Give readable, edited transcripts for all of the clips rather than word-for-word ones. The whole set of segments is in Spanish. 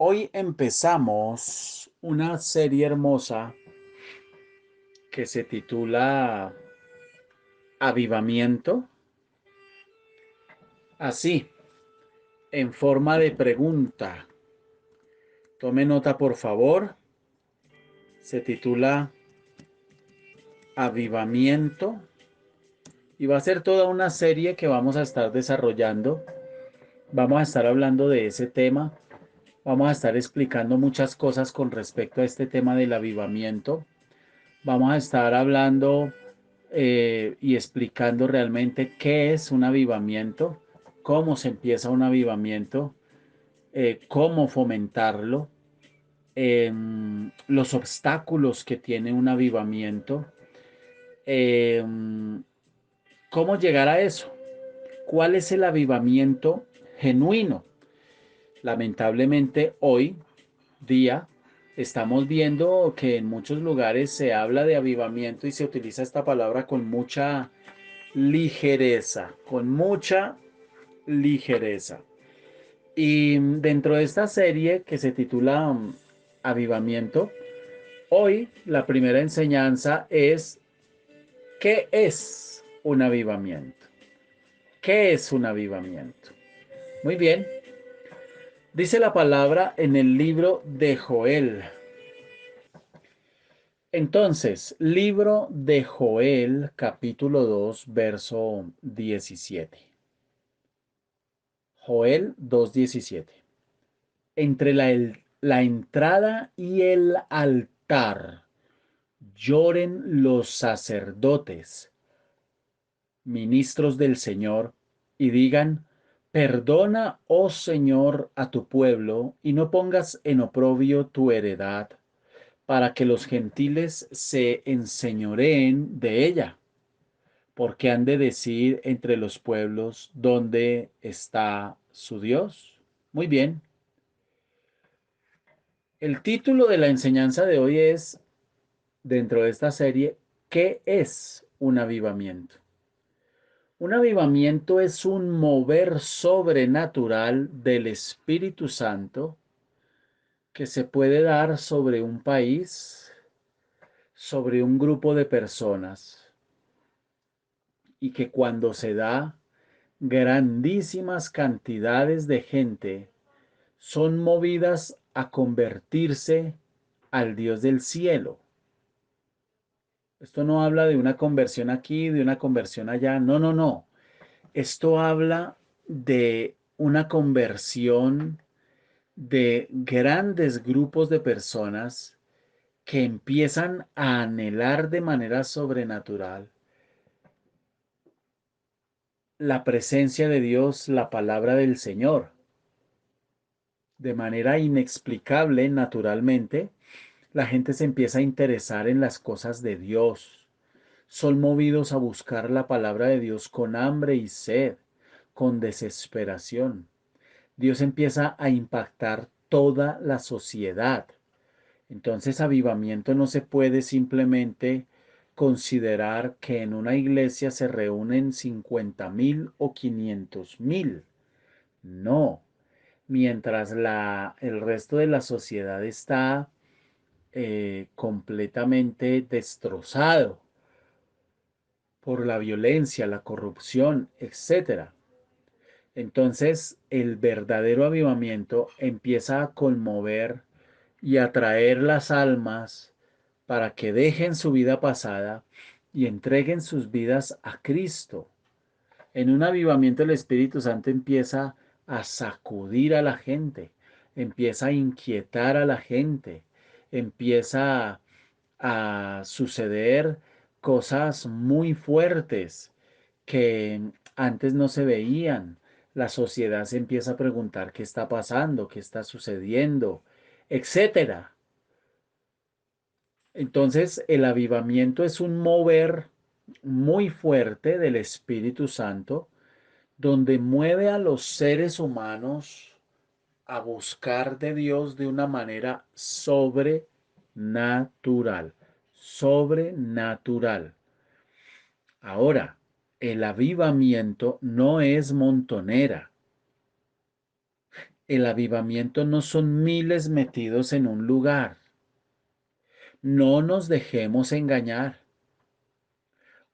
Hoy empezamos una serie hermosa que se titula Avivamiento, así, en forma de pregunta. Tome nota, por favor. Se titula Avivamiento y va a ser toda una serie que vamos a estar desarrollando. Vamos a estar hablando de ese tema. Vamos a estar explicando muchas cosas con respecto a este tema del avivamiento. Vamos a estar hablando y explicando realmente qué es un avivamiento, cómo se empieza un avivamiento, cómo fomentarlo, los obstáculos que tiene un avivamiento, eh, cómo llegar a eso, cuál es el avivamiento genuino. Lamentablemente hoy día estamos viendo que en muchos lugares se habla de avivamiento y se utiliza esta palabra con mucha ligereza, con mucha ligereza. Y dentro de esta serie que se titula Avivamiento, hoy la primera enseñanza es ¿qué es un avivamiento? ¿Qué es un avivamiento? Muy bien, dice la palabra en el libro de Joel. Entonces, libro de Joel, capítulo 2, verso 17. Joel 2:17. Entre la entrada y el altar lloren los sacerdotes, ministros del Señor, y digan, perdona, oh Señor, a tu pueblo, y no pongas en oprobio tu heredad, para que los gentiles se enseñoreen de ella, porque han de decir entre los pueblos, ¿dónde está su Dios? Muy bien. El título de la enseñanza de hoy es, dentro de esta serie, ¿qué es un avivamiento? Un avivamiento es un mover sobrenatural del Espíritu Santo que se puede dar sobre un país, sobre un grupo de personas, y que cuando se da, grandísimas cantidades de gente son movidas a convertirse al Dios del cielo. Esto no habla de una conversión aquí, de una conversión allá. No, no, no. Esto habla de una conversión de grandes grupos de personas que empiezan a anhelar de manera sobrenatural la presencia de Dios, la palabra del Señor. De manera inexplicable, naturalmente, la gente se empieza a interesar en las cosas de Dios. Son movidos a buscar la palabra de Dios con hambre y sed, con desesperación. Dios empieza a impactar toda la sociedad. Entonces, avivamiento no se puede simplemente considerar que en una iglesia se reúnen 50.000 o 500.000. No. Mientras el resto de la sociedad está completamente destrozado por la violencia, la corrupción, etcétera. Entonces, el verdadero avivamiento empieza a conmover y atraer las almas para que dejen su vida pasada y entreguen sus vidas a Cristo. En un avivamiento el Espíritu Santo empieza a sacudir a la gente, empieza a inquietar a la gente, empieza a suceder cosas muy fuertes que antes no se veían. La sociedad se empieza a preguntar qué está pasando, qué está sucediendo, etcétera. Entonces, el avivamiento es un mover muy fuerte del Espíritu Santo, donde mueve a los seres humanos a buscar de Dios de una manera sobrenatural, sobrenatural. Ahora, el avivamiento no es montonera. El avivamiento no son miles metidos en un lugar. No nos dejemos engañar.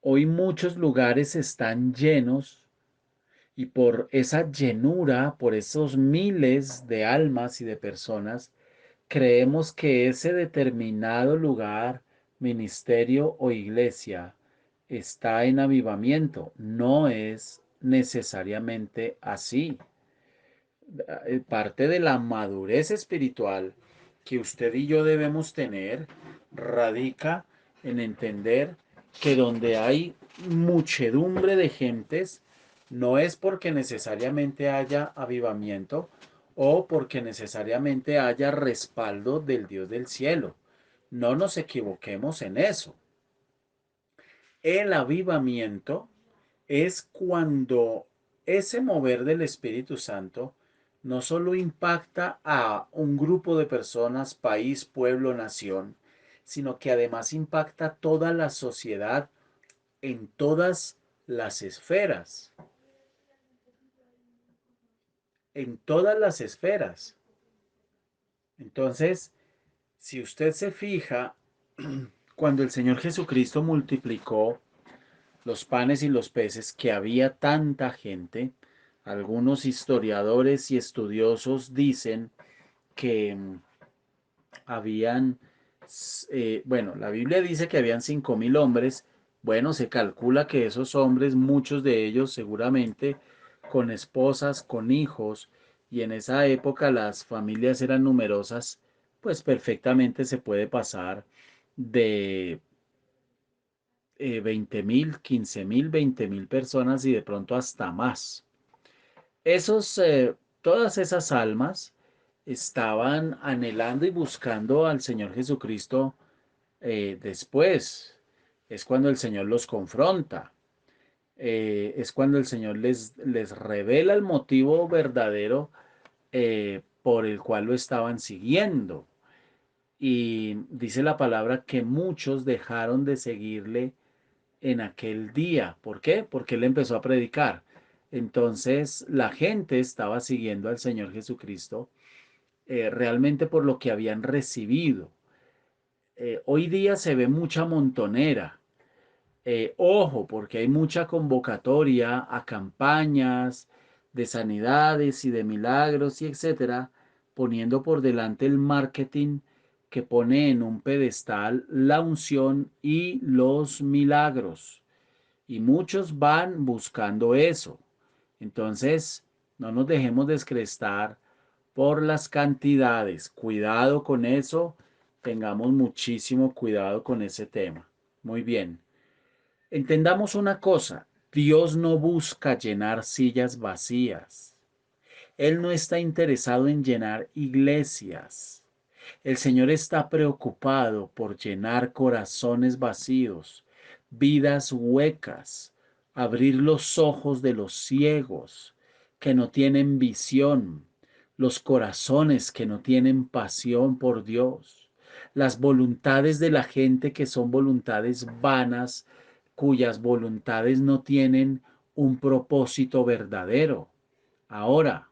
Hoy muchos lugares están llenos y por esa llenura, por esos miles de almas y de personas, creemos que ese determinado lugar, ministerio o iglesia está en avivamiento. No es necesariamente así. Parte de la madurez espiritual que usted y yo debemos tener radica en entender que donde hay muchedumbre de gentes, no es porque necesariamente haya avivamiento o porque necesariamente haya respaldo del Dios del cielo. No nos equivoquemos en eso. El avivamiento es cuando ese mover del Espíritu Santo no solo impacta a un grupo de personas, país, pueblo, nación, sino que además impacta toda la sociedad en todas las esferas, en todas las esferas. Entonces, si usted se fija, cuando el Señor Jesucristo multiplicó los panes y los peces, que había tanta gente, algunos historiadores y estudiosos dicen que habían, bueno, la Biblia dice que habían 5.000 hombres. Bueno, se calcula que esos hombres, muchos de ellos seguramente con esposas, con hijos, y en esa época las familias eran numerosas, pues perfectamente se puede pasar de 20.000, 15.000, 20.000 personas y de pronto hasta más. Esos, todas esas almas estaban anhelando y buscando al Señor Jesucristo después. Es cuando el Señor los confronta. Es cuando el Señor les revela el motivo verdadero por el cual lo estaban siguiendo. Y dice la palabra que muchos dejaron de seguirle en aquel día. ¿Por qué? Porque él empezó a predicar. Entonces la gente estaba siguiendo al Señor Jesucristo realmente por lo que habían recibido. Hoy día se ve mucha montonera. Ojo, porque hay mucha convocatoria a campañas de sanidades y de milagros y etcétera, poniendo por delante el marketing que pone en un pedestal la unción y los milagros. Y muchos van buscando eso. Entonces, no nos dejemos descrestar por las cantidades. Cuidado con eso. Tengamos muchísimo cuidado con ese tema. Muy bien. Entendamos una cosa. Dios no busca llenar sillas vacías. Él no está interesado en llenar iglesias. El Señor está preocupado por llenar corazones vacíos, vidas huecas, abrir los ojos de los ciegos que no tienen visión, los corazones que no tienen pasión por Dios, las voluntades de la gente que son voluntades vanas, cuyas voluntades no tienen un propósito verdadero. Ahora,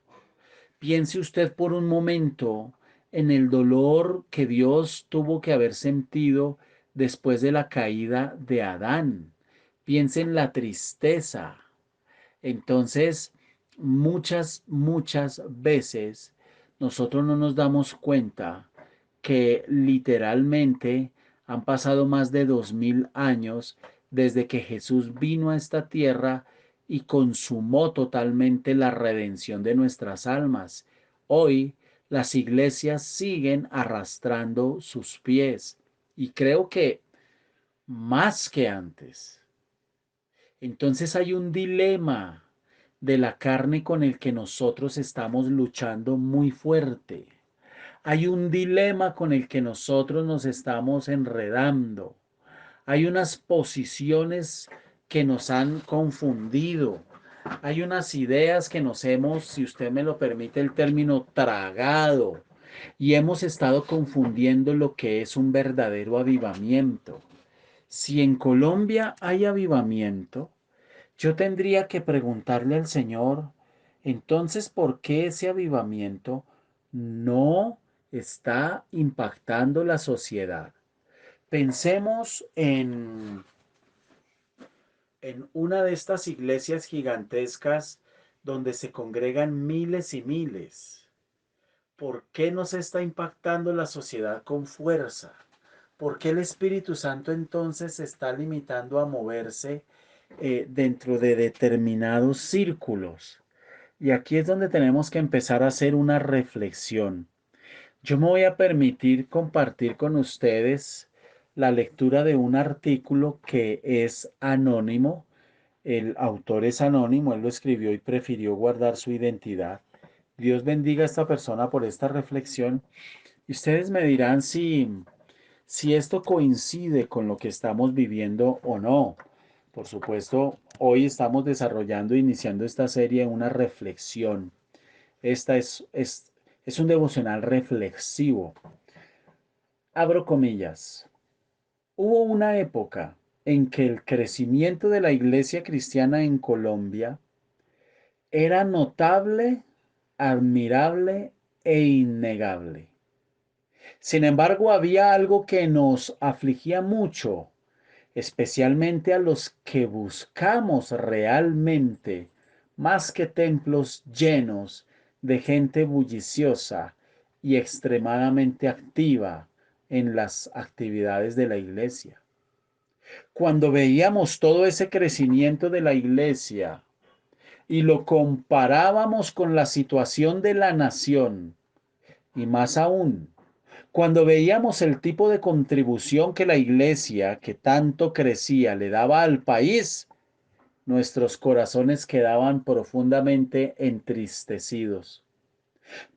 piense usted por un momento en el dolor que Dios tuvo que haber sentido después de la caída de Adán. Piense en la tristeza. Entonces, muchas veces nosotros no nos damos cuenta que literalmente han pasado más de 2000 años desde que Jesús vino a esta tierra y consumó totalmente la redención de nuestras almas. Hoy las iglesias siguen arrastrando sus pies y creo que más que antes. Entonces hay un dilema de la carne con el que nosotros estamos luchando muy fuerte. Hay un dilema con el que nosotros nos estamos enredando. Hay unas posiciones que nos han confundido. Hay unas ideas que nos hemos, si usted me lo permite el término, tragado. Y hemos estado confundiendo lo que es un verdadero avivamiento. Si en Colombia hay avivamiento, yo tendría que preguntarle al Señor, entonces, ¿por qué ese avivamiento no está impactando la sociedad? Pensemos en una de estas iglesias gigantescas donde se congregan miles y miles. ¿Por qué no se está impactando la sociedad con fuerza? ¿Por qué el Espíritu Santo entonces se está limitando a moverse dentro de determinados círculos? Y aquí es donde tenemos que empezar a hacer una reflexión. Yo me voy a permitir compartir con ustedes la lectura de un artículo que es anónimo. El autor es anónimo, él lo escribió y prefirió guardar su identidad. Dios bendiga a esta persona por esta reflexión. Y ustedes me dirán si esto coincide con lo que estamos viviendo o no. Por supuesto, hoy estamos desarrollando, iniciando esta serie, una reflexión. Esta es un devocional reflexivo. Abro comillas. Hubo una época en que el crecimiento de la iglesia cristiana en Colombia era notable, admirable e innegable. Sin embargo, había algo que nos afligía mucho, especialmente a los que buscamos realmente más que templos llenos de gente bulliciosa y extremadamente activa en las actividades de la iglesia. Cuando veíamos todo ese crecimiento de la iglesia y lo comparábamos con la situación de la nación, y más aún, cuando veíamos el tipo de contribución que la iglesia, que tanto crecía, le daba al país, nuestros corazones quedaban profundamente entristecidos,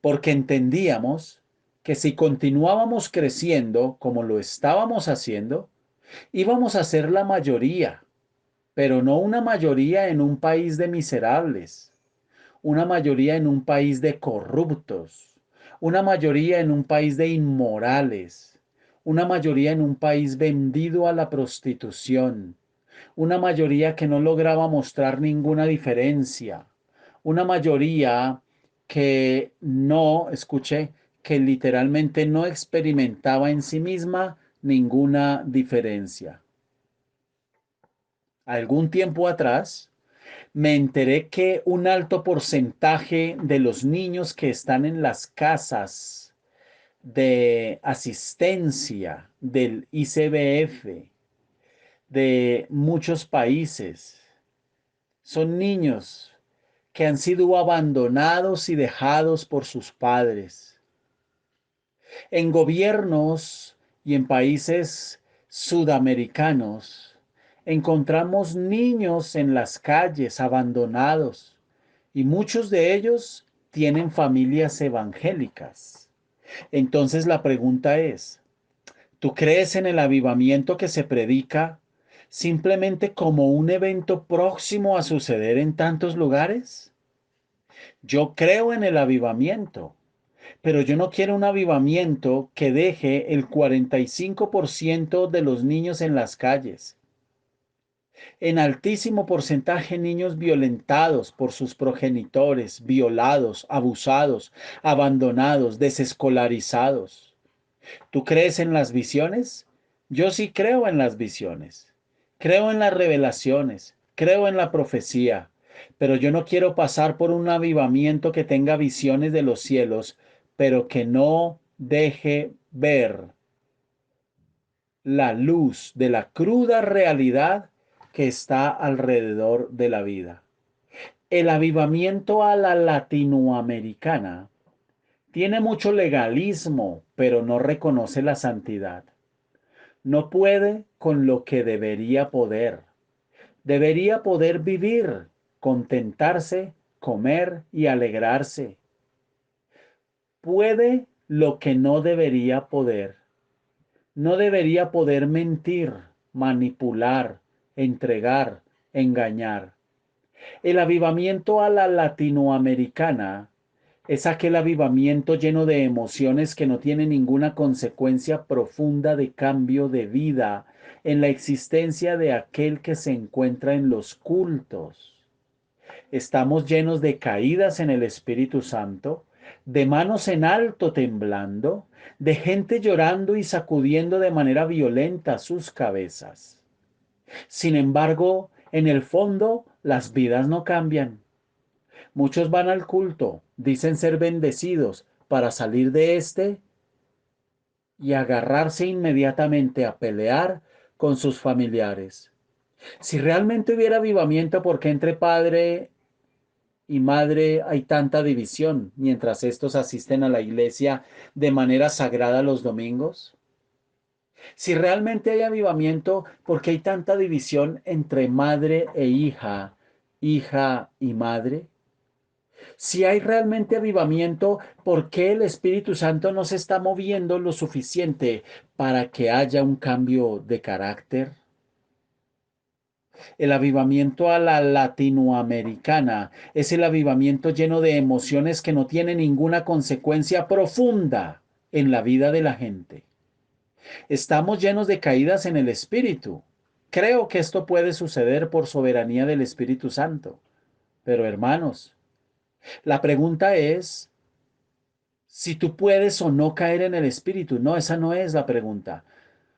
porque entendíamos que si continuábamos creciendo como lo estábamos haciendo, íbamos a ser la mayoría, pero no una mayoría en un país de miserables, una mayoría en un país de corruptos, una mayoría en un país de inmorales, una mayoría en un país vendido a la prostitución, una mayoría que no lograba mostrar ninguna diferencia, una mayoría que no, escuché, que literalmente no experimentaba en sí misma ninguna diferencia. Algún tiempo atrás, me enteré que un alto porcentaje de los niños que están en las casas de asistencia del ICBF de muchos países son niños que han sido abandonados y dejados por sus padres. En gobiernos y en países sudamericanos encontramos niños en las calles abandonados y muchos de ellos tienen familias evangélicas. Entonces la pregunta es, ¿tú crees en el avivamiento que se predica simplemente como un evento próximo a suceder en tantos lugares? Yo creo en el avivamiento, pero yo no quiero un avivamiento que deje el 45% de los niños en las calles. En altísimo porcentaje niños violentados por sus progenitores, violados, abusados, abandonados, desescolarizados. ¿Tú crees en las visiones? Yo sí creo en las visiones. Creo en las revelaciones. Creo en la profecía. pero yo no quiero pasar por un avivamiento que tenga visiones de los cielos, pero que no deje ver la luz de la cruda realidad que está alrededor de la vida. El avivamiento a la latinoamericana tiene mucho legalismo, pero no reconoce la santidad. No puede con lo que debería poder. Debería poder vivir, contentarse, comer y alegrarse. Puede lo que no debería poder. No debería poder mentir, manipular, entregar, engañar. El avivamiento a la latinoamericana es aquel avivamiento lleno de emociones que no tiene ninguna consecuencia profunda de cambio de vida en la existencia de aquel que se encuentra en los cultos. Estamos llenos de caídas en el Espíritu Santo, de manos en alto temblando, de gente llorando y sacudiendo de manera violenta sus cabezas. Sin embargo, en el fondo, las vidas no cambian. Muchos van al culto, dicen ser bendecidos para salir de este y agarrarse inmediatamente a pelear con sus familiares. Si realmente hubiera avivamiento, ¿por qué entre padre y madre hay tanta división mientras estos asisten a la iglesia de manera sagrada los domingos? Si realmente hay avivamiento, ¿por qué hay tanta división entre madre e hija, hija y madre? Si hay realmente avivamiento, ¿por qué el Espíritu Santo no se está moviendo lo suficiente para que haya un cambio de carácter? El avivamiento a la latinoamericana es el avivamiento lleno de emociones que no tiene ninguna consecuencia profunda en la vida de la gente. Estamos llenos de caídas en el Espíritu. Creo que esto puede suceder por soberanía del Espíritu Santo. Pero hermanos, la pregunta es si tú puedes o no caer en el Espíritu. No, esa no es la pregunta.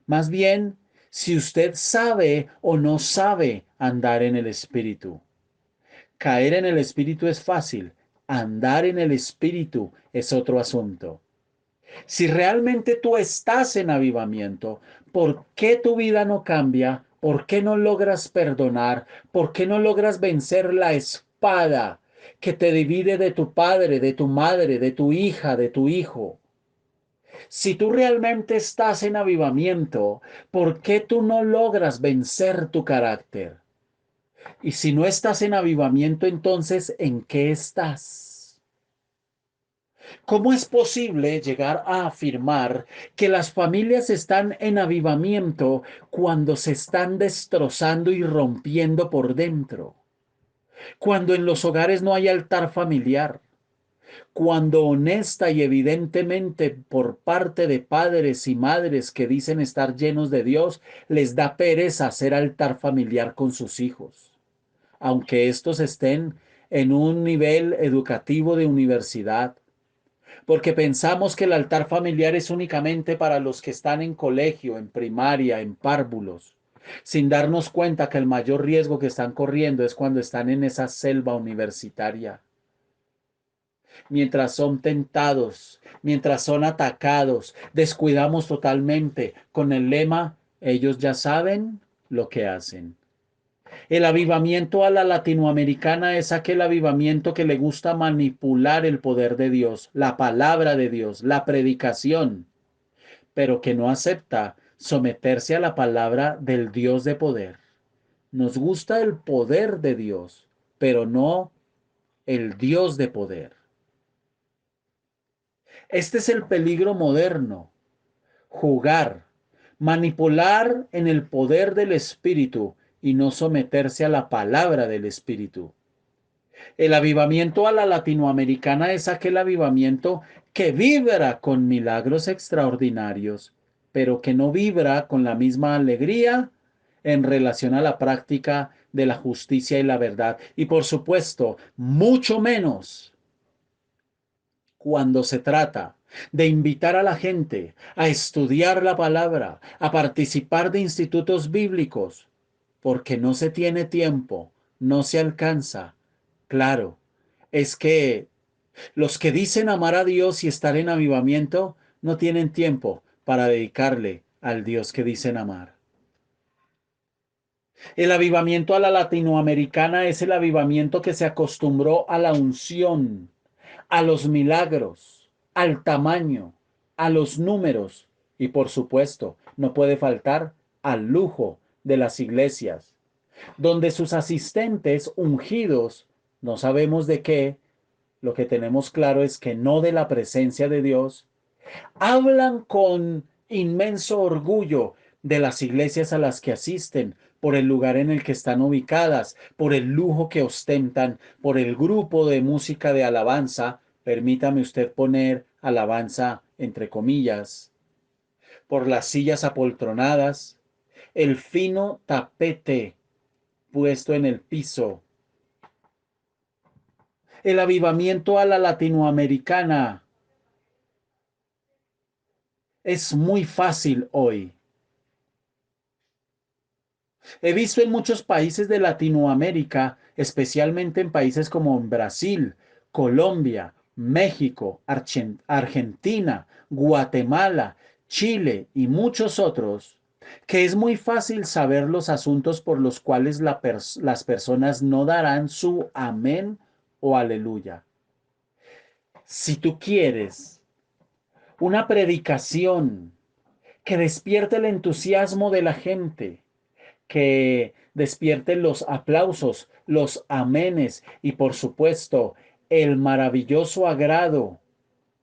Más bien, si usted sabe o no sabe andar en el Espíritu. Caer en el Espíritu es fácil. Andar en el Espíritu es otro asunto. Si realmente tú estás en avivamiento, ¿por qué tu vida no cambia? ¿Por qué no logras perdonar? ¿Por qué no logras vencer la espada que te divide de tu padre, de tu madre, de tu hija, de tu hijo? Si tú realmente estás en avivamiento, ¿por qué tú no logras vencer tu carácter? Y si no estás en avivamiento, entonces, ¿en qué estás? ¿Cómo es posible llegar a afirmar que las familias están en avivamiento cuando se están destrozando y rompiendo por dentro? Cuando en los hogares no hay altar familiar, cuando honesta y evidentemente por parte de padres y madres que dicen estar llenos de Dios, les da pereza hacer altar familiar con sus hijos, aunque estos estén en un nivel educativo de universidad, porque pensamos que el altar familiar es únicamente para los que están en colegio, en primaria, en párvulos, sin darnos cuenta que el mayor riesgo que están corriendo es cuando están en esa selva universitaria, mientras son tentados, mientras son atacados, descuidamos totalmente con el lema, ellos ya saben lo que hacen. El avivamiento a la latinoamericana es aquel avivamiento que le gusta manipular el poder de Dios, la palabra de Dios, la predicación, pero que no acepta someterse a la palabra del Dios de poder. Nos gusta el poder de Dios, pero no el Dios de poder. Este es el peligro moderno: jugar, manipular en el poder del Espíritu y no someterse a la palabra del Espíritu. El avivamiento a la latinoamericana es aquel avivamiento que vibra con milagros extraordinarios, pero que no vibra con la misma alegría en relación a la práctica de la justicia y la verdad. Y por supuesto, mucho menos cuando se trata de invitar a la gente a estudiar la palabra, a participar de institutos bíblicos, porque no se tiene tiempo, no se alcanza, Claro, es que los que dicen amar a Dios y estar en avivamiento no tienen tiempo para dedicarle al Dios que dicen amar. El avivamiento a la latinoamericana es el avivamiento que se acostumbró a la unción, a los milagros, al tamaño, a los números y por supuesto, no puede faltar al lujo de las iglesias, donde sus asistentes ungidos, no sabemos de qué, lo que tenemos claro es que no de la presencia de Dios, hablan con inmenso orgullo de las iglesias a las que asisten, por el lugar en el que están ubicadas, por el lujo que ostentan, por el grupo de música de alabanza, permítame usted poner alabanza entre comillas, por las sillas apoltronadas, el fino tapete puesto en el piso, el avivamiento a la latinoamericana. Es muy fácil hoy. He visto en muchos países de Latinoamérica, especialmente en países como Brasil, Colombia, México, Argentina, Guatemala, Chile y muchos otros, que es muy fácil saber los asuntos por los cuales las personas no darán su amén o aleluya. Si tú quieres una predicación que despierte el entusiasmo de la gente, que despierte los aplausos, los amenes y por supuesto el maravilloso agrado,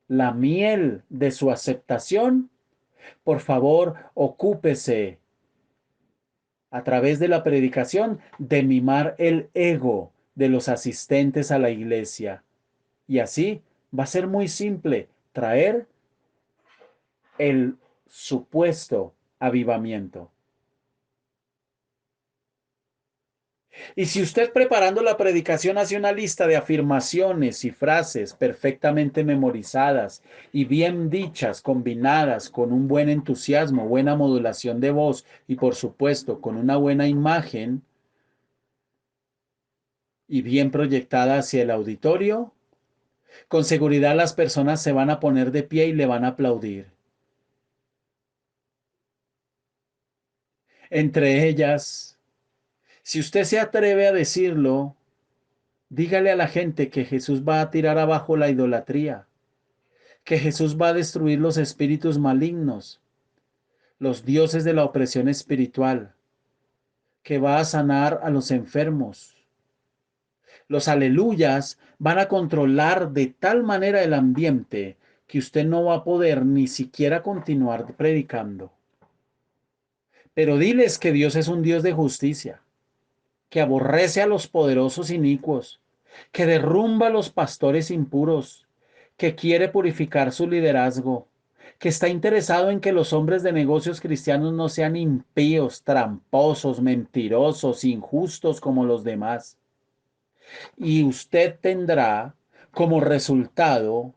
la miel de su aceptación, por favor, ocúpese a través de la predicación de mimar el ego de los asistentes a la iglesia. Y así va a ser muy simple traer el supuesto avivamiento. Y si usted preparando la predicación hace una lista de afirmaciones y frases perfectamente memorizadas y bien dichas, combinadas con un buen entusiasmo, buena modulación de voz y por supuesto con una buena imagen y bien proyectada hacia el auditorio, con seguridad las personas se van a poner de pie y le van a aplaudir. Entre ellas, si usted se atreve a decirlo, dígale a la gente que Jesús va a tirar abajo la idolatría, que Jesús va a destruir los espíritus malignos, los dioses de la opresión espiritual, que va a sanar a los enfermos. Los aleluyas van a controlar de tal manera el ambiente que usted no va a poder ni siquiera continuar predicando. Pero diles que Dios es un Dios de justicia, que aborrece a los poderosos inicuos, que derrumba a los pastores impuros, que quiere purificar su liderazgo, que está interesado en que los hombres de negocios cristianos no sean impíos, tramposos, mentirosos, injustos como los demás. Y usted tendrá como resultado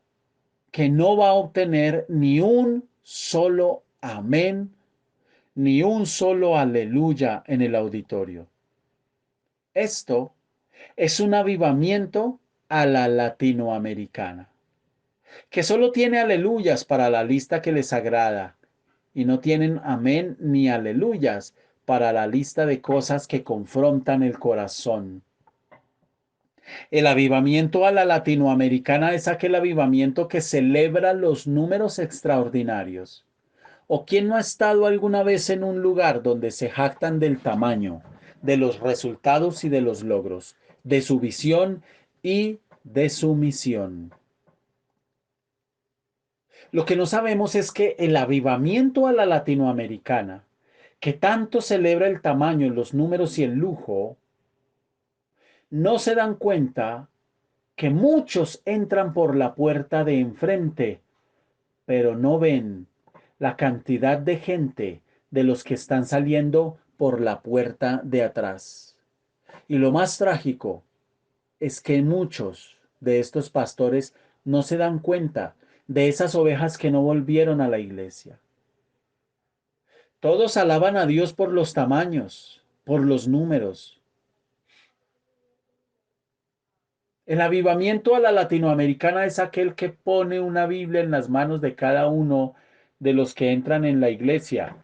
que no va a obtener ni un solo amén, ni un solo aleluya en el auditorio. Esto es un avivamiento a la latinoamericana, que solo tiene aleluyas para la lista que les agrada y no tienen amén ni aleluyas para la lista de cosas que confrontan el corazón. El avivamiento a la latinoamericana es aquel avivamiento que celebra los números extraordinarios. ¿O quién no ha estado alguna vez en un lugar donde se jactan del tamaño, de los resultados y de los logros, de su visión y de su misión? Lo que no sabemos es que el avivamiento a la latinoamericana, que tanto celebra el tamaño, los números y el lujo, no se dan cuenta que muchos entran por la puerta de enfrente, pero no ven la cantidad de gente de los que están saliendo por la puerta de atrás. Y lo más trágico es que muchos de estos pastores no se dan cuenta de esas ovejas que no volvieron a la iglesia. Todos alaban a Dios por los tamaños, por los números. El avivamiento a la latinoamericana es aquel que pone una Biblia en las manos de cada uno de los que entran en la iglesia,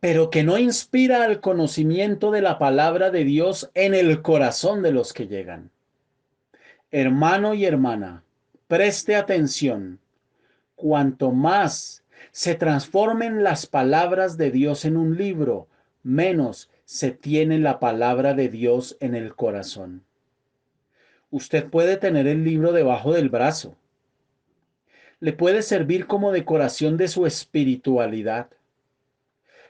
pero que no inspira al conocimiento de la palabra de Dios en el corazón de los que llegan. Hermano y hermana, preste atención. Cuanto más se transformen las palabras de Dios en un libro, menos se tiene la palabra de Dios en el corazón. Usted puede tener el libro debajo del brazo. Le puede servir como decoración de su espiritualidad.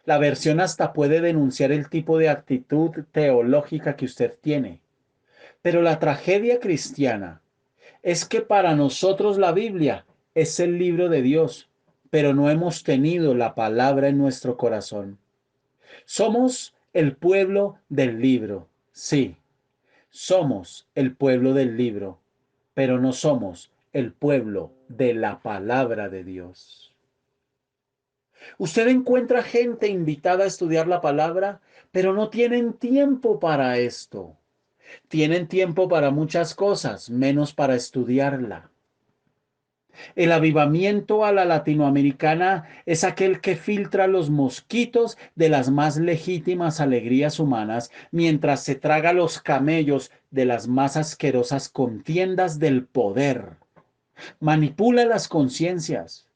La versión hasta puede denunciar el tipo de actitud teológica que usted tiene. Pero la tragedia cristiana es que para nosotros la Biblia es el libro de Dios, pero no hemos tenido la palabra en nuestro corazón. Somos el pueblo del libro, sí, somos el pueblo del libro, pero no somos el pueblo de la palabra de Dios. Usted encuentra gente invitada a estudiar la palabra, pero no tienen tiempo para esto. Tienen tiempo para muchas cosas, menos para estudiarla. El avivamiento a la latinoamericana es aquel que filtra los mosquitos de las más legítimas alegrías humanas mientras se traga los camellos de las más asquerosas contiendas del poder. Manipula las conciencias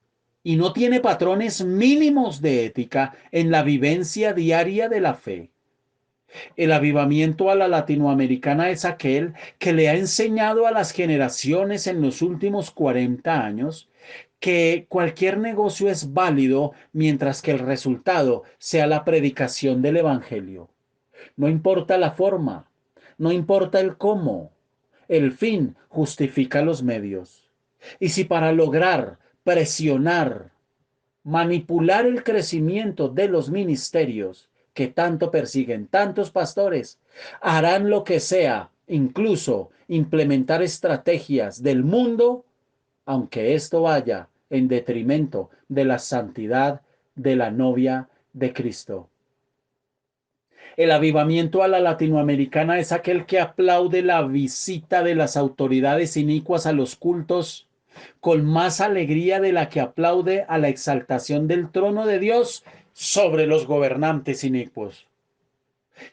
y no tiene patrones mínimos de ética en la vivencia diaria de la fe. El avivamiento a la latinoamericana es aquel que le ha enseñado a las generaciones en los últimos 40 años que cualquier negocio es válido mientras que el resultado sea la predicación del Evangelio. No importa la forma, no importa el cómo, el fin justifica los medios. Y si para lograr presionar, manipular el crecimiento de los ministerios que tanto persiguen tantos pastores, harán lo que sea, incluso implementar estrategias del mundo, aunque esto vaya en detrimento de la santidad de la novia de Cristo. El avivamiento a la latinoamericana es aquel que aplaude la visita de las autoridades inicuas a los cultos con más alegría de la que aplaude a la exaltación del trono de Dios sobre los gobernantes inicuos,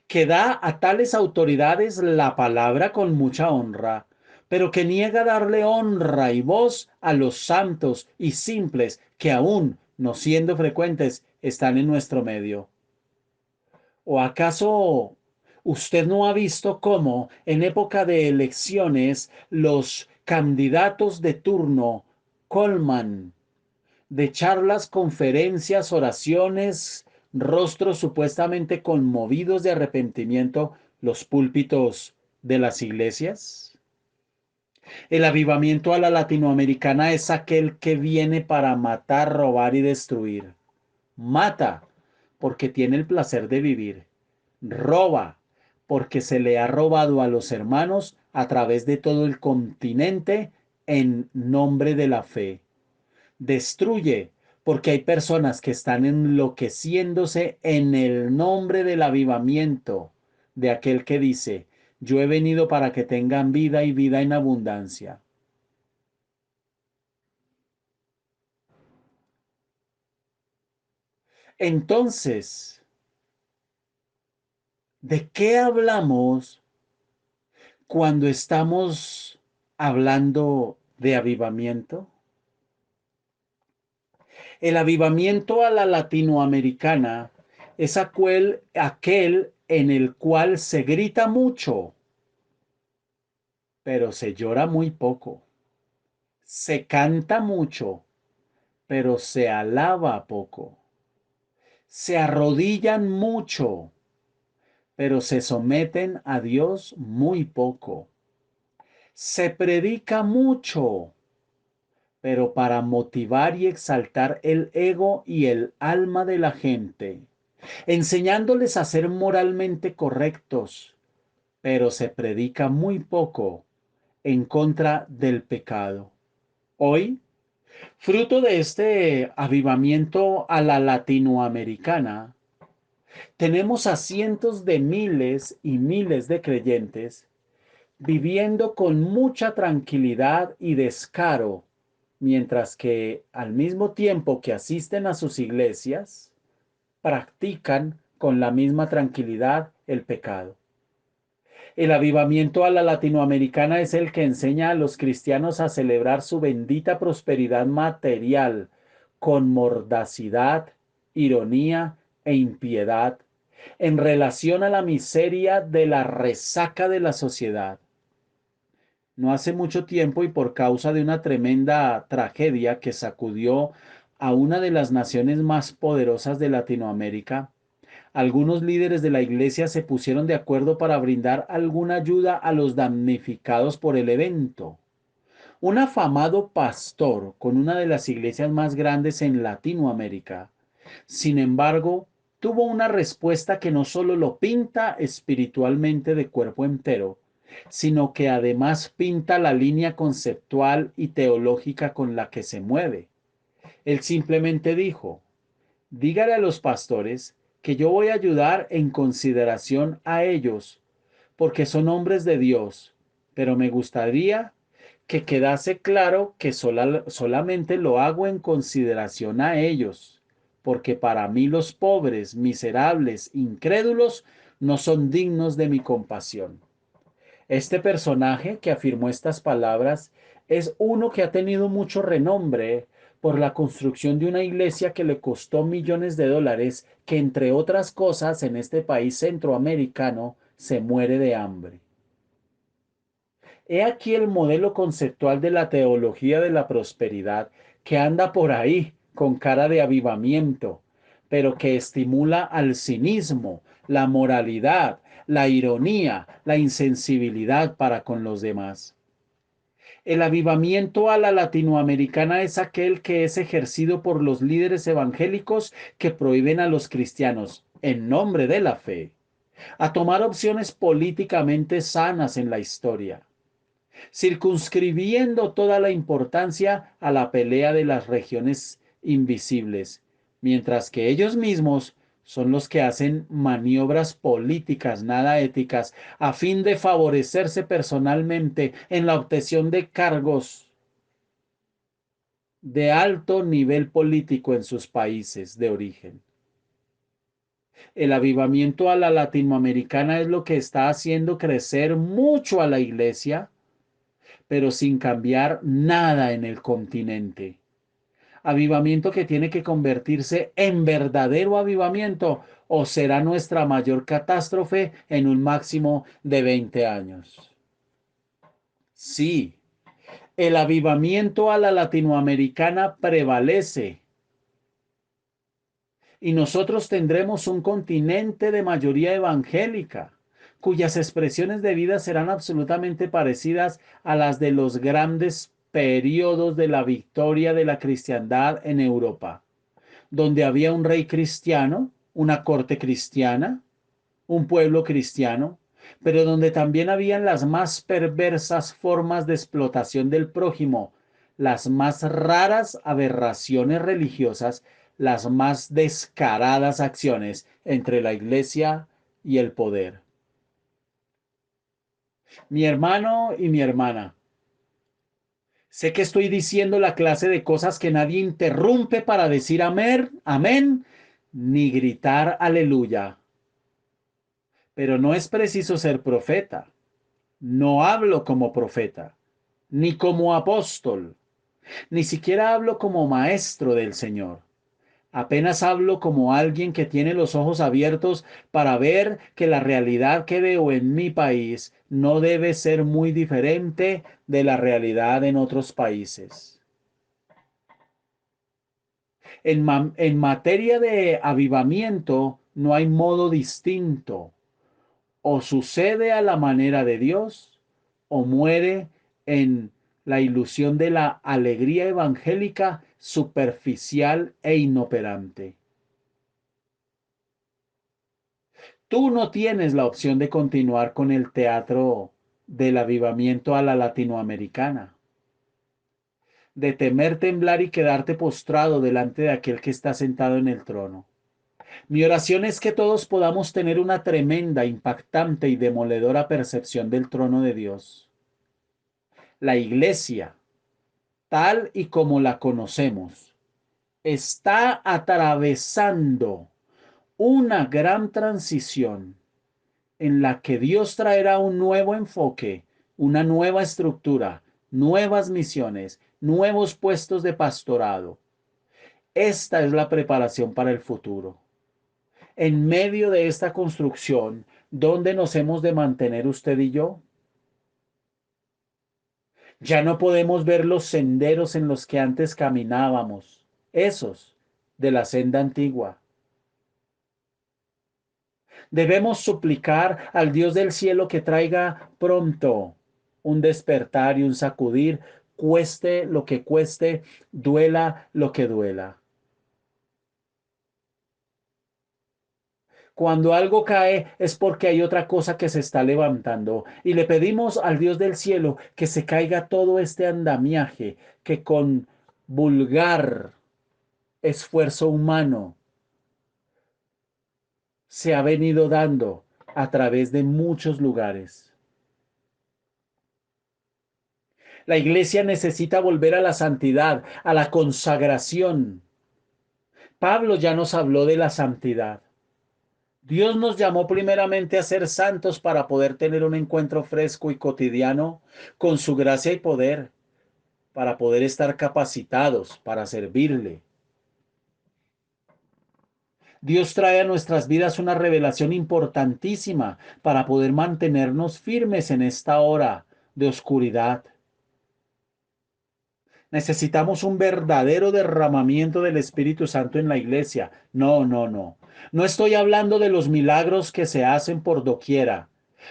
que da a tales autoridades la palabra con mucha honra, pero que niega darle honra y voz a los santos y simples que aún, no siendo frecuentes, están en nuestro medio. ¿O acaso usted no ha visto cómo en época de elecciones los candidatos de turno colman de charlas, conferencias, oraciones, rostros supuestamente conmovidos de arrepentimiento los púlpitos de las iglesias? El avivamiento a la latinoamericana es aquel que viene para matar, robar y destruir. Mata porque tiene el placer de vivir. Roba porque se le ha robado a los hermanos a través de todo el continente en nombre de la fe. Destruye porque hay personas que están enloqueciéndose en el nombre del avivamiento de aquel que dice, yo he venido para que tengan vida y vida en abundancia. Entonces, ¿de qué hablamos cuando estamos hablando de avivamiento? El avivamiento a la latinoamericana es aquel en el cual se grita mucho, pero se llora muy poco. Se canta mucho, pero se alaba poco. Se arrodillan mucho, pero se someten a Dios muy poco. Se predica mucho, pero para motivar y exaltar el ego y el alma de la gente, enseñándoles a ser moralmente correctos, pero se predica muy poco en contra del pecado. Hoy, fruto de este avivamiento a la latinoamericana, Tenemos a cientos de miles y miles de creyentes viviendo con mucha tranquilidad y descaro, mientras que al mismo tiempo que asisten a sus iglesias, practican con la misma tranquilidad el pecado. El avivamiento a la latinoamericana es el que enseña a los cristianos a celebrar su bendita prosperidad material con mordacidad, ironía e impiedad en relación a la miseria de la resaca de la sociedad. No hace mucho tiempo y por causa de una tremenda tragedia que sacudió a una de las naciones más poderosas de Latinoamérica, algunos líderes de la iglesia se pusieron de acuerdo para brindar alguna ayuda a los damnificados por el evento. Un afamado pastor con una de las iglesias más grandes en Latinoamérica, sin embargo, tuvo una respuesta que no solo lo pinta espiritualmente de cuerpo entero, sino que además pinta la línea conceptual y teológica con la que se mueve. Él simplemente dijo: dígale a los pastores que yo voy a ayudar en consideración a ellos, porque son hombres de Dios, pero me gustaría que quedase claro que solamente lo hago en consideración a ellos, porque para mí los pobres, miserables, incrédulos, no son dignos de mi compasión. Este personaje que afirmó estas palabras es uno que ha tenido mucho renombre por la construcción de una iglesia que le costó millones de dólares, que entre otras cosas en este país centroamericano se muere de hambre. He aquí el modelo conceptual de la teología de la prosperidad que anda por ahí con cara de avivamiento, pero que estimula al cinismo, la moralidad, la ironía, la insensibilidad para con los demás. El avivamiento a la latinoamericana es aquel que es ejercido por los líderes evangélicos que prohíben a los cristianos, en nombre de la fe, a tomar opciones políticamente sanas en la historia, circunscribiendo toda la importancia a la pelea de las regiones invisibles, mientras que ellos mismos son los que hacen maniobras políticas nada éticas a fin de favorecerse personalmente en la obtención de cargos de alto nivel político en sus países de origen. El avivamiento a la latinoamericana es lo que está haciendo crecer mucho a la iglesia, pero sin cambiar nada en el continente. Avivamiento que tiene que convertirse en verdadero avivamiento o será nuestra mayor catástrofe en un máximo de 20 años. Sí, el avivamiento a la latinoamericana prevalece y nosotros tendremos un continente de mayoría evangélica, cuyas expresiones de vida serán absolutamente parecidas a las de los grandes periodos de la victoria de la cristiandad en Europa, donde había un rey cristiano, una corte cristiana, un pueblo cristiano, pero donde también habían las más perversas formas de explotación del prójimo, las más raras aberraciones religiosas, las más descaradas acciones entre la iglesia y el poder. Mi hermano y mi hermana, sé que estoy diciendo la clase de cosas que nadie interrumpe para decir amén, amén, ni gritar aleluya. Pero no es preciso ser profeta. No hablo como profeta, ni como apóstol, ni siquiera hablo como maestro del Señor. Apenas hablo como alguien que tiene los ojos abiertos para ver que la realidad que veo en mi país no debe ser muy diferente de la realidad en otros países. En materia de avivamiento no hay modo distinto. O sucede a la manera de Dios o muere en la ilusión de la alegría evangélica superficial e inoperante. Tú no tienes la opción de continuar con el teatro del avivamiento a la latinoamericana, de temer temblar y quedarte postrado delante de aquel que está sentado en el trono. Mi oración es que todos podamos tener una tremenda, impactante y demoledora percepción del trono de Dios. La iglesia, tal y como la conocemos, está atravesando una gran transición en la que Dios traerá un nuevo enfoque, una nueva estructura, nuevas misiones, nuevos puestos de pastorado. Esta es la preparación para el futuro. En medio de esta construcción, ¿dónde nos hemos de mantener usted y yo? Ya no podemos ver los senderos en los que antes caminábamos, esos de la senda antigua. Debemos suplicar al Dios del cielo que traiga pronto un despertar y un sacudir, cueste lo que cueste, duela lo que duela. Cuando algo cae es porque hay otra cosa que se está levantando y le pedimos al Dios del cielo que se caiga todo este andamiaje que con vulgar esfuerzo humano se ha venido dando a través de muchos lugares. La iglesia necesita volver a la santidad, a la consagración. Pablo ya nos habló de la santidad. Dios nos llamó primeramente a ser santos para poder tener un encuentro fresco y cotidiano con su gracia y poder, para poder estar capacitados para servirle. Dios trae a nuestras vidas una revelación importantísima para poder mantenernos firmes en esta hora de oscuridad. Necesitamos un verdadero derramamiento del Espíritu Santo en la iglesia. No, no, no. No estoy hablando de los milagros que se hacen por doquiera,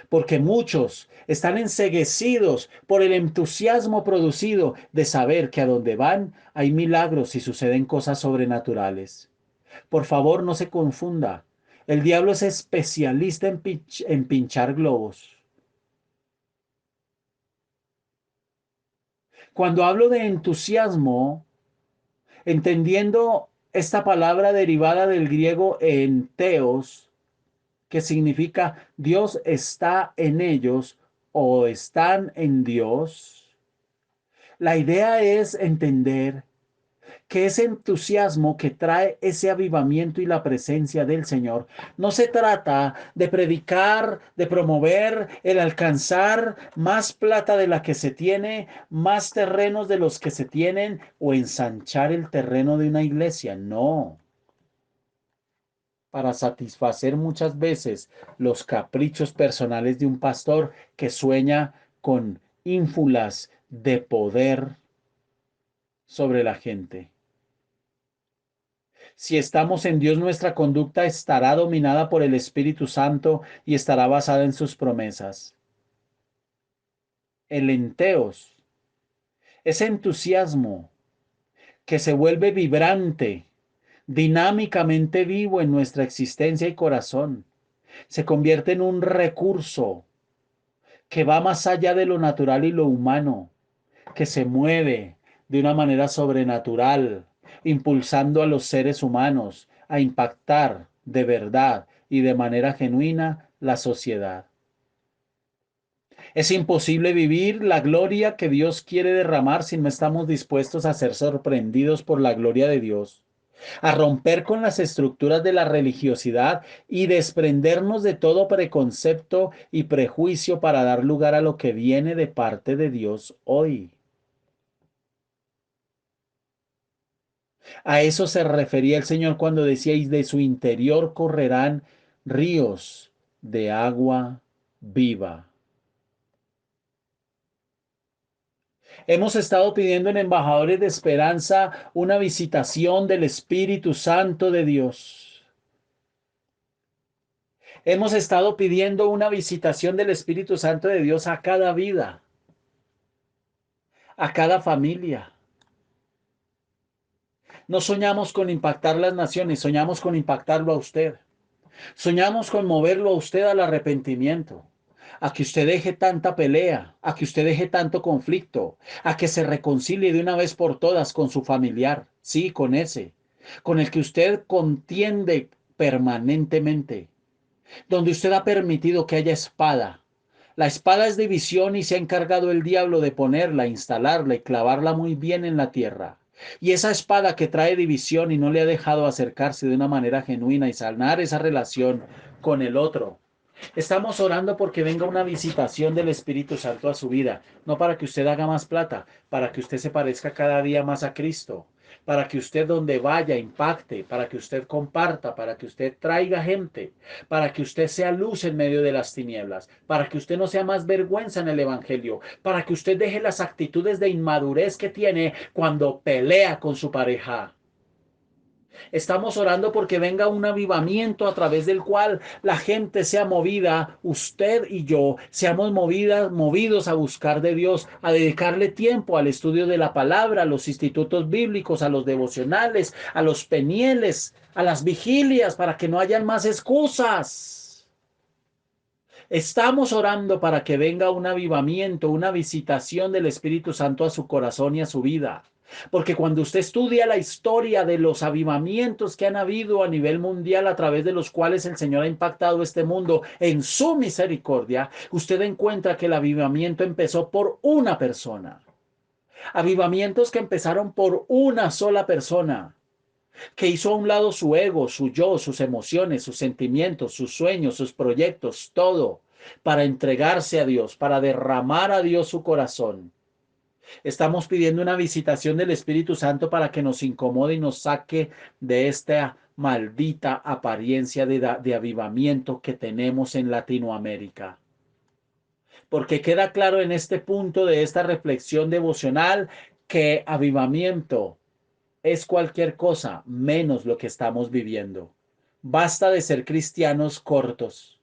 porque muchos están enceguecidos por el entusiasmo producido de saber que a donde van hay milagros y suceden cosas sobrenaturales. Por favor, no se confunda. El diablo es especialista en pinchar globos. Cuando hablo de entusiasmo, entendiendo esta palabra derivada del griego enteos, que significa Dios está en ellos o están en Dios, la idea es entender que ese entusiasmo que trae ese avivamiento y la presencia del Señor, no se trata de predicar, de promover el alcanzar más plata de la que se tiene, más terrenos de los que se tienen o ensanchar el terreno de una iglesia. No, para satisfacer muchas veces los caprichos personales de un pastor que sueña con ínfulas de poder sobre la gente. Si estamos en Dios, nuestra conducta estará dominada por el Espíritu Santo y estará basada en sus promesas. El enteos, ese entusiasmo que se vuelve vibrante, dinámicamente vivo en nuestra existencia y corazón, se convierte en un recurso que va más allá de lo natural y lo humano, que se mueve de una manera sobrenatural, impulsando a los seres humanos a impactar de verdad y de manera genuina la sociedad. Es imposible vivir la gloria que Dios quiere derramar si no estamos dispuestos a ser sorprendidos por la gloria de Dios, a romper con las estructuras de la religiosidad y desprendernos de todo preconcepto y prejuicio para dar lugar a lo que viene de parte de Dios hoy. A eso se refería el Señor cuando decía, y de su interior correrán ríos de agua viva. Hemos estado pidiendo en Embajadores de Esperanza una visitación del Espíritu Santo de Dios. Hemos estado pidiendo una visitación del Espíritu Santo de Dios a cada vida, a cada familia. No soñamos con impactar las naciones, soñamos con impactarlo a usted. Soñamos con moverlo a usted al arrepentimiento, a que usted deje tanta pelea, a que usted deje tanto conflicto, a que se reconcilie de una vez por todas con su familiar, sí, con ese, con el que usted contiende permanentemente, donde usted ha permitido que haya espada. La espada es división y se ha encargado el diablo de ponerla, instalarla y clavarla muy bien en la tierra. Y esa espada que trae división y no le ha dejado acercarse de una manera genuina y sanar esa relación con el otro. Estamos orando porque venga una visitación del Espíritu Santo a su vida, no para que usted haga más plata, para que usted se parezca cada día más a Cristo, para que usted donde vaya impacte, para que usted comparta, para que usted traiga gente, para que usted sea luz en medio de las tinieblas, para que usted no sea más vergüenza en el Evangelio, para que usted deje las actitudes de inmadurez que tiene cuando pelea con su pareja. Estamos orando porque venga un avivamiento a través del cual la gente sea movida, usted y yo, seamos movidos a buscar de Dios, a dedicarle tiempo al estudio de la palabra, a los institutos bíblicos, a los devocionales, a los penieles, a las vigilias, para que no hayan más excusas. Estamos orando para que venga un avivamiento, una visitación del Espíritu Santo a su corazón y a su vida. Porque cuando usted estudia la historia de los avivamientos que han habido a nivel mundial a través de los cuales el Señor ha impactado este mundo en su misericordia, usted encuentra que el avivamiento empezó por una persona. Avivamientos que empezaron por una sola persona, que hizo a un lado su ego, su yo, sus emociones, sus sentimientos, sus sueños, sus proyectos, todo, para entregarse a Dios, para derramar a Dios su corazón. Estamos pidiendo una visitación del Espíritu Santo para que nos incomode y nos saque de esta maldita apariencia de avivamiento que tenemos en Latinoamérica. Porque queda claro en este punto de esta reflexión devocional que avivamiento es cualquier cosa menos lo que estamos viviendo. Basta de ser cristianos cortos.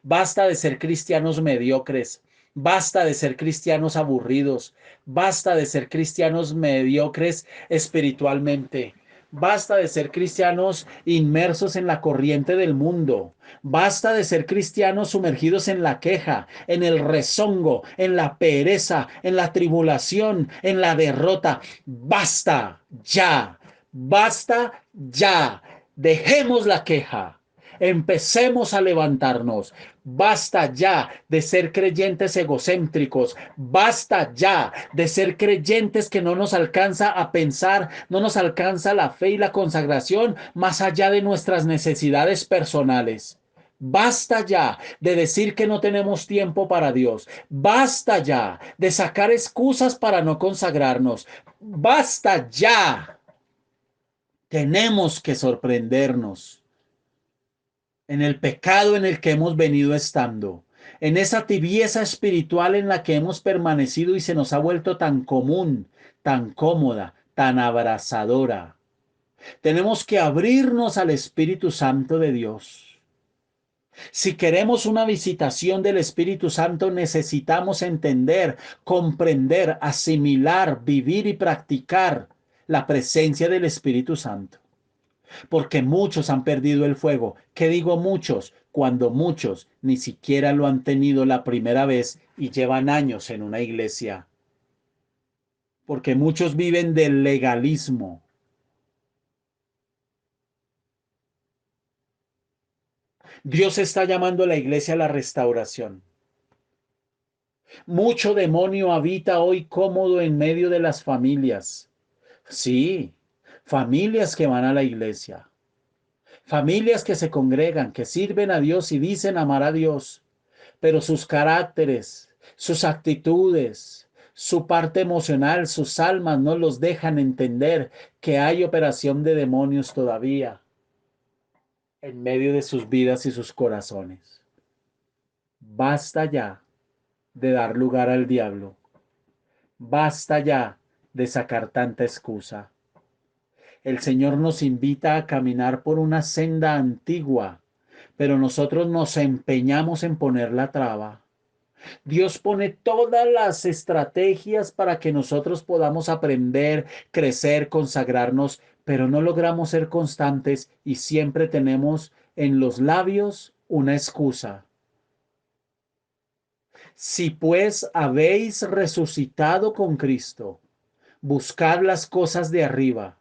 Basta de ser cristianos mediocres. Basta de ser cristianos aburridos. Basta de ser cristianos mediocres espiritualmente. Basta de ser cristianos inmersos en la corriente del mundo. Basta de ser cristianos sumergidos en la queja, en el rezongo, en la pereza, en la tribulación, en la derrota. Basta ya. Basta ya. Dejemos la queja. Empecemos a levantarnos. Basta ya de ser creyentes egocéntricos. Basta ya de ser creyentes que no nos alcanza a pensar, no nos alcanza la fe y la consagración más allá de nuestras necesidades personales. Basta ya de decir que no tenemos tiempo para Dios. Basta ya de sacar excusas para no consagrarnos. Basta ya. Tenemos que sorprendernos en el pecado en el que hemos venido estando, en esa tibieza espiritual en la que hemos permanecido y se nos ha vuelto tan común, tan cómoda, tan abrazadora. Tenemos que abrirnos al Espíritu Santo de Dios. Si queremos una visitación del Espíritu Santo, necesitamos entender, comprender, asimilar, vivir y practicar la presencia del Espíritu Santo. Porque muchos han perdido el fuego. ¿Qué digo muchos? Cuando muchos ni siquiera lo han tenido la primera vez y llevan años en una iglesia. Porque muchos viven del legalismo. Dios está llamando a la iglesia a la restauración. Mucho demonio habita hoy cómodo en medio de las familias. Sí, familias que van a la iglesia. Familias que se congregan, que sirven a Dios y dicen amar a Dios, pero sus caracteres, sus actitudes, su parte emocional, sus almas no los dejan entender que hay operación de demonios todavía en medio de sus vidas y sus corazones. Basta ya de dar lugar al diablo. Basta ya de sacar tanta excusa. El Señor nos invita a caminar por una senda antigua, pero nosotros nos empeñamos en poner la traba. Dios pone todas las estrategias para que nosotros podamos aprender, crecer, consagrarnos, pero no logramos ser constantes y siempre tenemos en los labios una excusa. Si pues habéis resucitado con Cristo, buscad las cosas de arriba,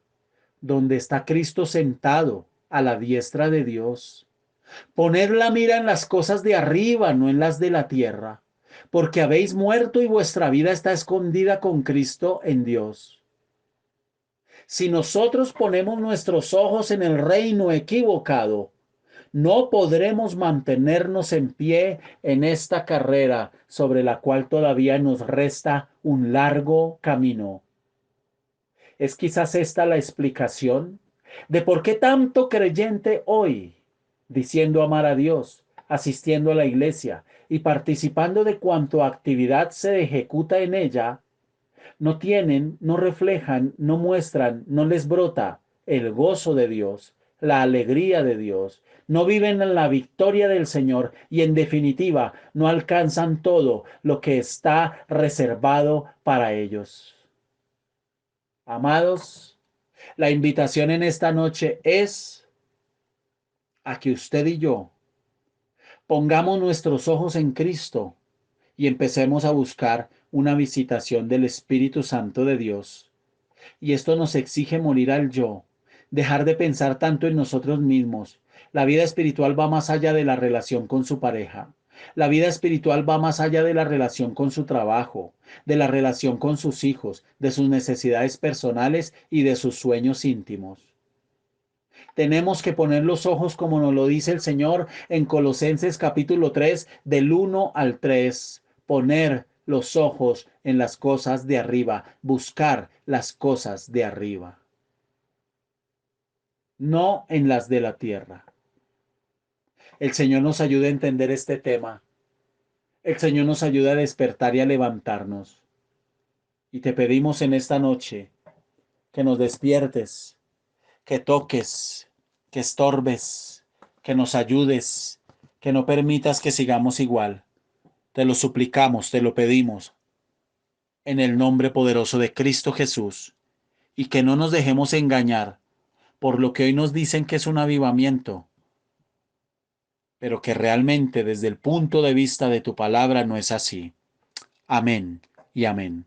donde está Cristo sentado a la diestra de Dios. Poned la mira en las cosas de arriba, no en las de la tierra, porque habéis muerto y vuestra vida está escondida con Cristo en Dios. Si nosotros ponemos nuestros ojos en el reino equivocado, no podremos mantenernos en pie en esta carrera sobre la cual todavía nos resta un largo camino. ¿Es quizás esta la explicación de por qué tanto creyente hoy, diciendo amar a Dios, asistiendo a la iglesia y participando de cuanto actividad se ejecuta en ella, no tienen, no reflejan, no muestran, no les brota el gozo de Dios, la alegría de Dios, no viven en la victoria del Señor y en definitiva no alcanzan todo lo que está reservado para ellos? Amados, la invitación en esta noche es a que usted y yo pongamos nuestros ojos en Cristo y empecemos a buscar una visitación del Espíritu Santo de Dios. Y esto nos exige morir al yo, dejar de pensar tanto en nosotros mismos. La vida espiritual va más allá de la relación con su pareja. La vida espiritual va más allá de la relación con su trabajo, de la relación con sus hijos, de sus necesidades personales y de sus sueños íntimos. Tenemos que poner los ojos, como nos lo dice el Señor en Colosenses capítulo 3, del 1 al 3. Poner los ojos en las cosas de arriba, buscar las cosas de arriba, no en las de la tierra. El Señor nos ayuda a entender este tema. El Señor nos ayuda a despertar y a levantarnos. Y te pedimos en esta noche que nos despiertes, que toques, que estorbes, que nos ayudes, que no permitas que sigamos igual. Te lo suplicamos, te lo pedimos, en el nombre poderoso de Cristo Jesús, y que no nos dejemos engañar por lo que hoy nos dicen que es un avivamiento, pero que realmente desde el punto de vista de tu palabra no es así. Amén y amén.